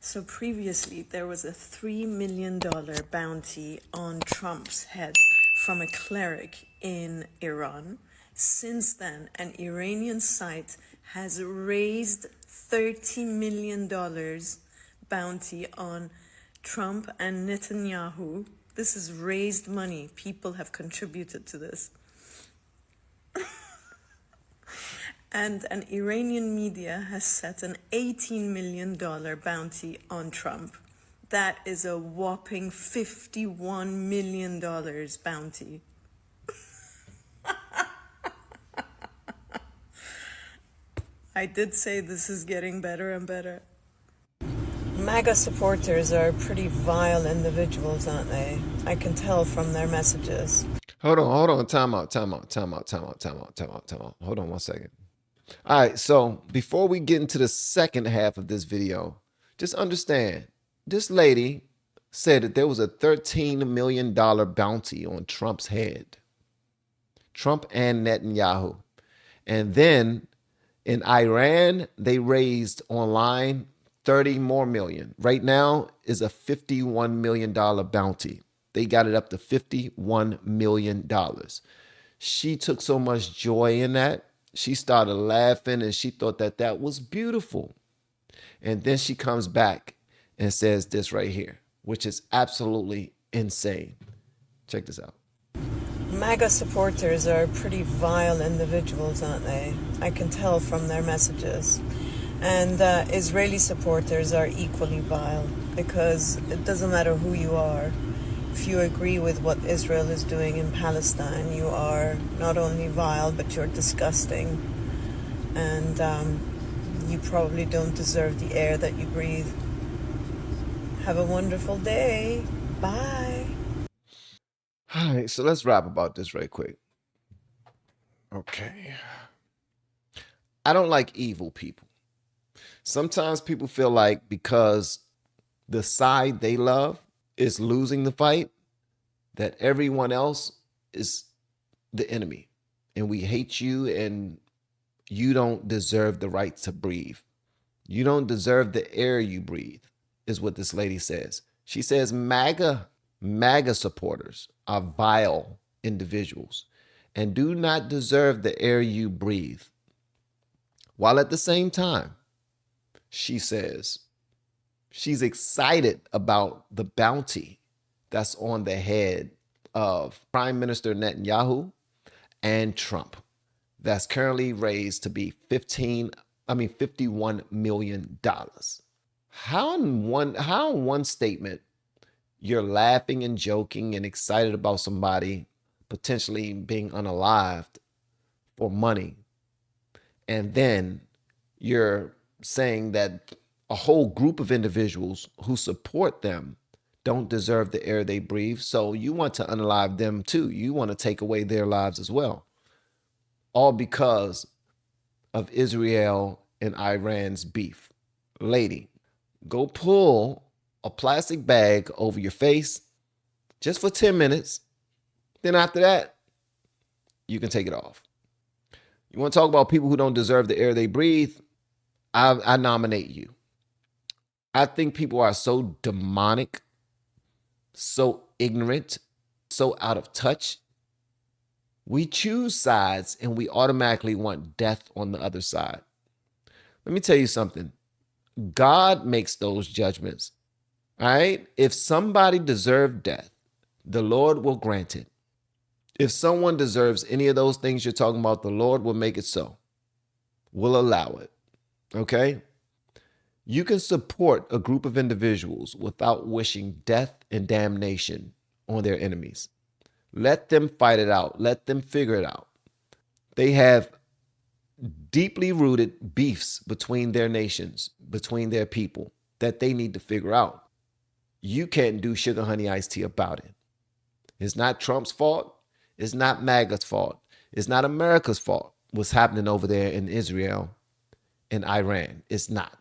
So previously, there was a $3 million bounty on Trump's head from a cleric in Iran. Since then, an Iranian site has raised $30 million bounty on Trump and Netanyahu. This is raised money. People have contributed to this. And an Iranian media has set an $18 million bounty on Trump. That is a whopping $51 million bounty. I did say this is getting better and better. MAGA supporters are pretty vile individuals, aren't they? I can tell from their messages. Hold on. Time out. Hold on 1 second. All right, so before we get into the second half of this video, just understand, this lady said that there was a $13 million bounty on Trump's head. Trump and Netanyahu. And then in Iran, they raised online 30 more million. Right now is a $51 million bounty. They got it up to $51 million. She took so much joy in that. She started laughing and she thought that that was beautiful. And then she comes back and says this right here, which is absolutely insane. Check this out. MAGA supporters are pretty vile individuals, aren't they? I can tell from their messages. And Israeli supporters are equally vile because it doesn't matter who you are. If you agree with what Israel is doing in Palestine, you are not only vile, but you're disgusting. And you probably don't deserve the air that you breathe. Have a wonderful day. Bye. All right, so let's rap about this right quick. Okay. I don't like evil people. Sometimes people feel like because the side they love is losing the fight, that everyone else is the enemy. And we hate you and you don't deserve the right to breathe. You don't deserve the air you breathe, is what this lady says. She says MAGA supporters are vile individuals and do not deserve the air you breathe. While at the same time, she says she's excited about the bounty that's on the head of Prime Minister Netanyahu and Trump. That's currently raised to be $51 million. How in one statement you're laughing and joking and excited about somebody potentially being unalived for money, and then you're saying that a whole group of individuals who support them don't deserve the air they breathe, so you want to unalive them too. You want to take away their lives as well. All because of Israel and Iran's beef. Lady, go pull a plastic bag over your face just for 10 minutes. Then after that, you can take it off. You want to talk about people who don't deserve the air they breathe? I nominate you. I think people are so demonic, so ignorant, so out of touch. We choose sides and we automatically want death on the other side. Let me tell you something. God makes those judgments. All right? If somebody deserved death, the Lord will grant it. If someone deserves any of those things you're talking about, the Lord will make it so. Will allow it. Okay? You can support a group of individuals without wishing death and damnation on their enemies. Let them fight it out. Let them figure it out. They have deeply rooted beefs between their nations, between their people, that they need to figure out. You can't do sugar honey iced tea about it. It's not Trump's fault. It's not MAGA's fault. It's not America's fault what's happening over there in Israel and Iran. It's not.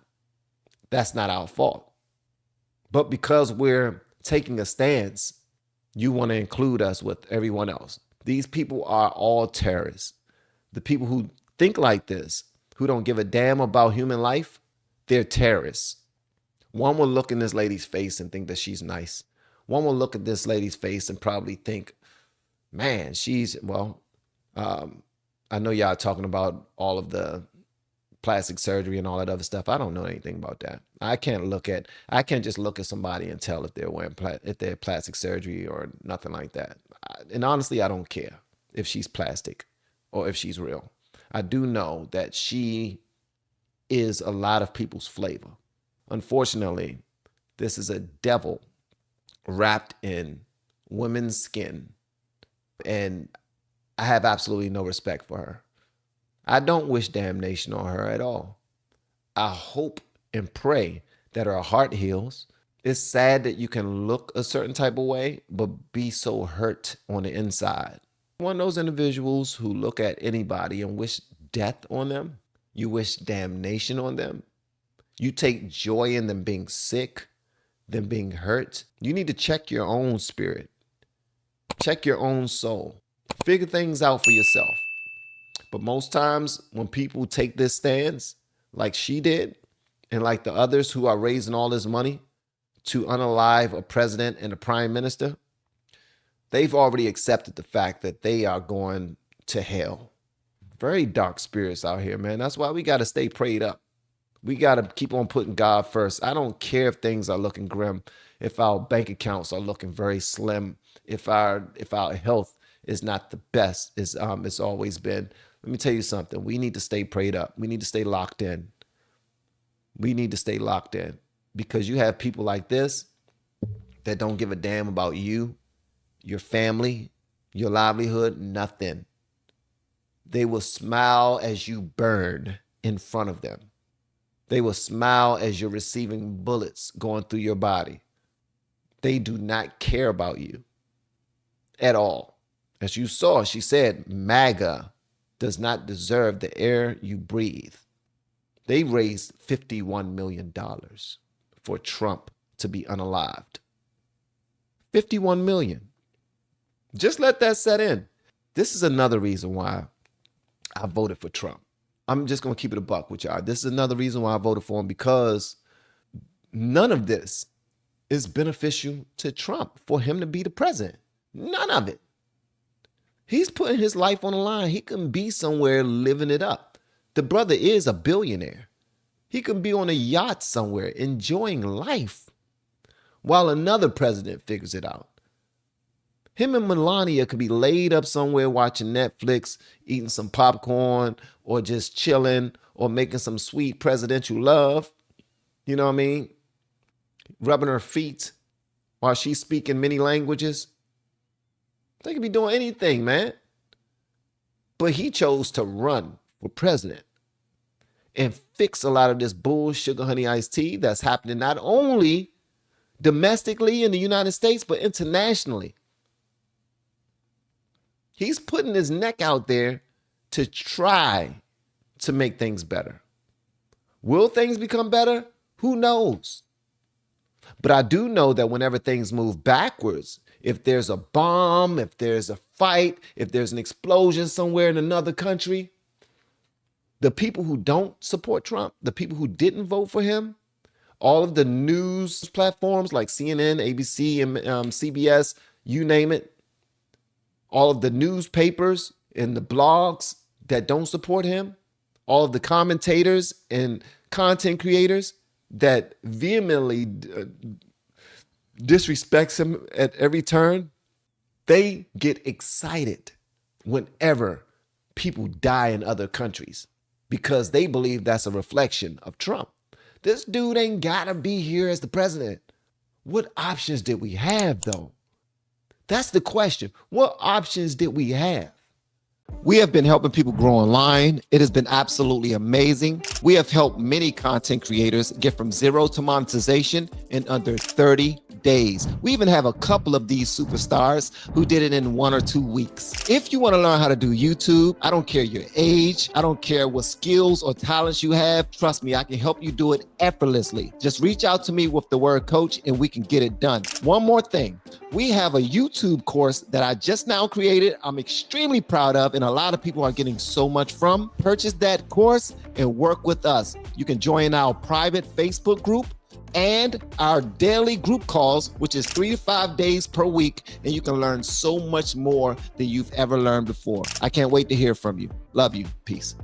That's not our fault. But because we're taking a stance, you want to include us with everyone else. These people are all terrorists. The people who think like this, who don't give a damn about human life, they're terrorists. One will look in this lady's face and think that she's nice. One will look at this lady's face and probably think, man, I know y'all talking about all of the plastic surgery and all that other stuff. I don't know anything about that. I can't just look at somebody and tell if they're if they're plastic surgery or nothing like that. And honestly, I don't care if she's plastic or if she's real. I do know that she is a lot of people's flavor. Unfortunately, this is a devil wrapped in women's skin, and I have absolutely no respect for her. I don't wish damnation on her at all. I hope and pray that her heart heals. It's sad that you can look a certain type of way, but be so hurt on the inside. One of those individuals who look at anybody and wish death on them, you wish damnation on them, you take joy in them being sick, them being hurt. You need to check your own spirit. Check your own soul. Figure things out for yourself. But most times when people take this stance, like she did, and like the others who are raising all this money to unalive a president and a prime minister, they've already accepted the fact that they are going to hell. Very dark spirits out here, man. That's why we got to stay prayed up. We got to keep on putting God first. I don't care if things are looking grim, if our bank accounts are looking very slim, if our health is not the best as it's always been. Let me tell you something. We need to stay prayed up. We need to stay locked in. We need to stay locked in, because you have people like this that don't give a damn about you, your family, your livelihood, nothing. They will smile as you burn in front of them. They will smile as you're receiving bullets going through your body. They do not care about you at all. As you saw, she said, MAGA does not deserve the air you breathe. They raised $51 million for Trump to be unalived. $51 million. Just let that set in. This is another reason why I voted for Trump. I'm just going to keep it a buck with y'all. This is another reason why I voted for him, because none of this is beneficial to Trump for him to be the president. None of it. He's putting his life on the line. He can be somewhere living it up. The brother is a billionaire. He can be on a yacht somewhere enjoying life while another president figures it out. Him and Melania could be laid up somewhere watching Netflix, eating some popcorn, or just chilling, or making some sweet presidential love. You know what I mean? Rubbing her feet while she's speaking many languages. They could be doing anything, man. But he chose to run for president and fix a lot of this bull sugar honey iced tea that's happening not only domestically in the United States, but internationally. He's putting his neck out there to try to make things better. Will things become better? Who knows? But I do know that whenever things move backwards, if there's a bomb, if there's a fight, if there's an explosion somewhere in another country, the people who don't support Trump, the people who didn't vote for him, all of the news platforms like CNN, ABC, and CBS, you name it, all of the newspapers and the blogs that don't support him, all of the commentators and content creators that vehemently disrespects him at every turn, they get excited whenever people die in other countries because they believe that's a reflection of Trump. This dude ain't gotta be here as the president. What options did we have, though? That's the question. What options did we have? We have been helping people grow online. It has been absolutely amazing. We have helped many content creators get from zero to monetization in under 30 days. We even have a couple of these superstars who did it in 1 or 2 weeks. If you want to learn how to do YouTube, I don't care your age, I don't care what skills or talents you have, trust me, I can help you do it effortlessly. Just reach out to me with the word coach and we can get it done. One more thing, we have a YouTube course that I just now created. I'm extremely proud of, and a lot of people are getting so much from. Purchase that course and work with us. You can join our private Facebook group and our daily group calls, which is 3 to 5 days per week, and you can learn so much more than you've ever learned before. I can't wait to hear from you. Love you. Peace.